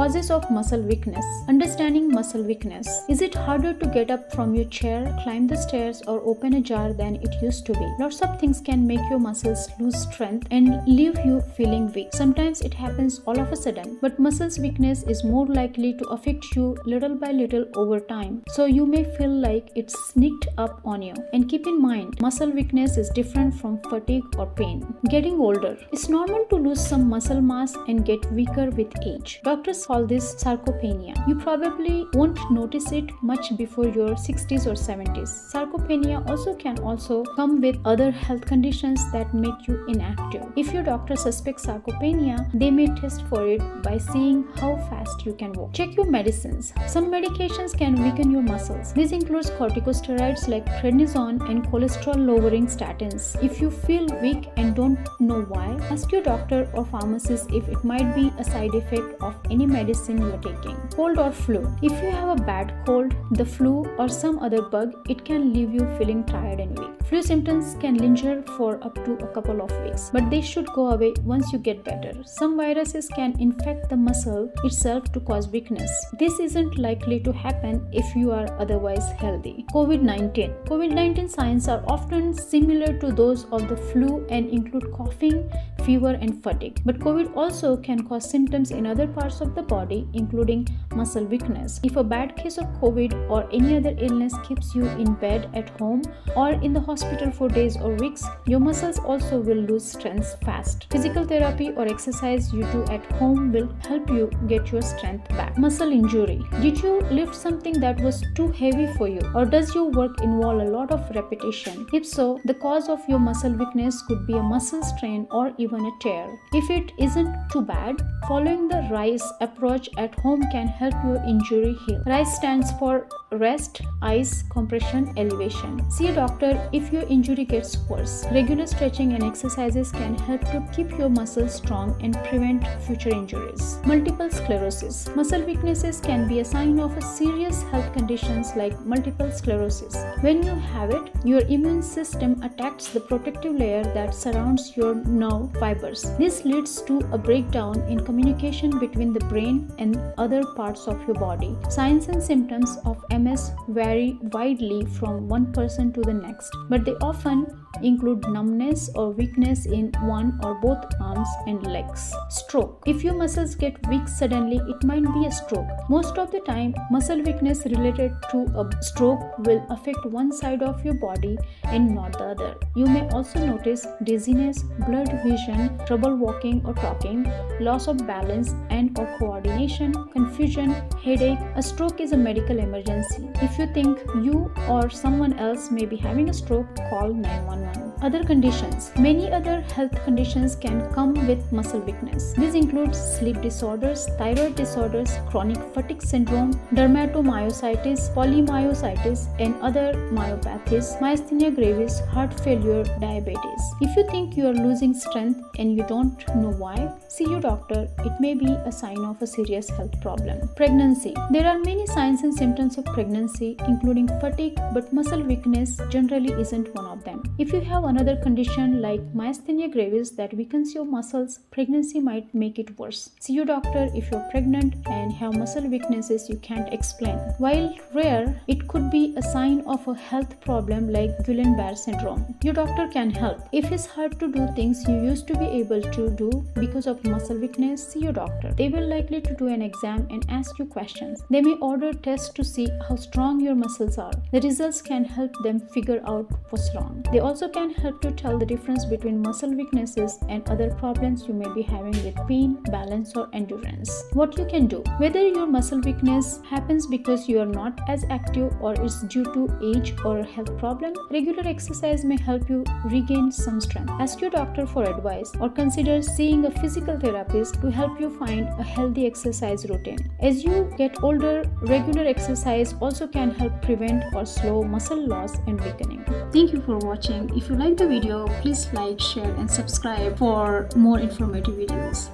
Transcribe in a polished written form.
Causes of muscle weakness. Understanding muscle weakness. Is it harder to get up from your chair, climb the stairs, or open a jar than it used to be? Lots of things can make your muscles lose strength and leave you feeling weak. Sometimes it happens all of a sudden, but muscles weakness is more likely to affect you little by little over time. So you may feel like it's sneaked up on you. And keep in mind, muscle weakness is different from fatigue or pain. Getting older. It's normal to lose some muscle mass and get weaker with age. Doctors call this sarcopenia. You probably won't notice it much before your 60s or 70s. Sarcopenia can also come with other health conditions that make you inactive. If your doctor suspects sarcopenia, they may test for it by seeing how fast you can walk. Check your medicines. Some medications can weaken your muscles. This includes corticosteroids like prednisone and cholesterol-lowering statins. If you feel weak and don't know why, ask your doctor or pharmacist if it might be a side effect of any medicine you're taking. Cold or flu. If you have a bad cold, the flu, or some other bug, it can leave you feeling tired and weak. Flu symptoms can linger for up to a couple of weeks, but they should go away once you get better. Some viruses can infect the muscle itself to cause weakness. This isn't likely to happen if you are otherwise healthy. COVID-19. COVID-19 signs are often similar to those of the flu and include coughing, fever, and fatigue. But COVID also can cause symptoms in other parts of the body, including muscle weakness. If a bad case of COVID or any other illness keeps you in bed at home or in the hospital for days or weeks, your muscles also will lose strength fast. Physical therapy or exercise you do at home will help you get your strength back. Muscle injury. Did you lift something that was too heavy for you, or does your work involve a lot of repetition? If so, the cause of your muscle weakness could be a muscle strain or even a tear. If it isn't too bad, following the RICE approach at home can help your injury heal. RICE stands for rest, ice, compression, elevation. See a doctor if your injury gets worse. Regular stretching and exercises can help to keep your muscles strong and prevent future injuries. Multiple sclerosis. Muscle weaknesses can be a sign of a serious health conditions like multiple sclerosis. When you have it, your immune system attacks the protective layer that surrounds your nerve fibers. This leads to a breakdown in communication between the brain and other parts of your body. Signs and symptoms of MS vary widely from one person to the next, but they often include numbness or weakness in one or both arms and legs. Stroke. If your muscles get weak suddenly, it might be a stroke. Most of the time, muscle weakness related to a stroke will affect one side of your body and not the other. You may also notice dizziness, blurred vision, trouble walking or talking, loss of balance and or coordination, confusion, headache. A stroke is a medical emergency. If you think you or someone else may be having a stroke, call 911. Other conditions. Many other health conditions can come with muscle weakness. These include sleep disorders, thyroid disorders, chronic fatigue syndrome, dermatomyositis, polymyositis, and other myopathies, myasthenia gravis, heart failure, diabetes. If you think you are losing strength and you don't know why, see your doctor. It may be a sign of a serious health problem. Pregnancy. There are many signs and symptoms of pregnancy, including fatigue, but muscle weakness generally isn't one of them. If you have another condition like myasthenia gravis that weakens your muscles, pregnancy might make it worse. See your doctor if you're pregnant and have muscle weaknesses you can't explain. While rare, it could be a sign of a health problem like Guillain-Barré syndrome. Your doctor can help. If it's hard to do things you used to be able to do because of muscle weakness, see your doctor. They will likely to do an exam and ask you questions. They may order tests to see how strong your muscles are. The results can help them figure out what's wrong. They also can help to tell the difference between muscle weaknesses and other problems you may be having with pain, balance, or endurance. What you can do. Whether your muscle weakness happens because you are not as active or is due to age or a health problem, regular exercise may help you regain some strength. Ask your doctor for advice or consider seeing a physical therapist to help you find a healthy exercise routine. As you get older, regular exercise also can help prevent or slow muscle loss and weakening. Thank you for watching. If you like the video, please like, share, and subscribe for more informative videos.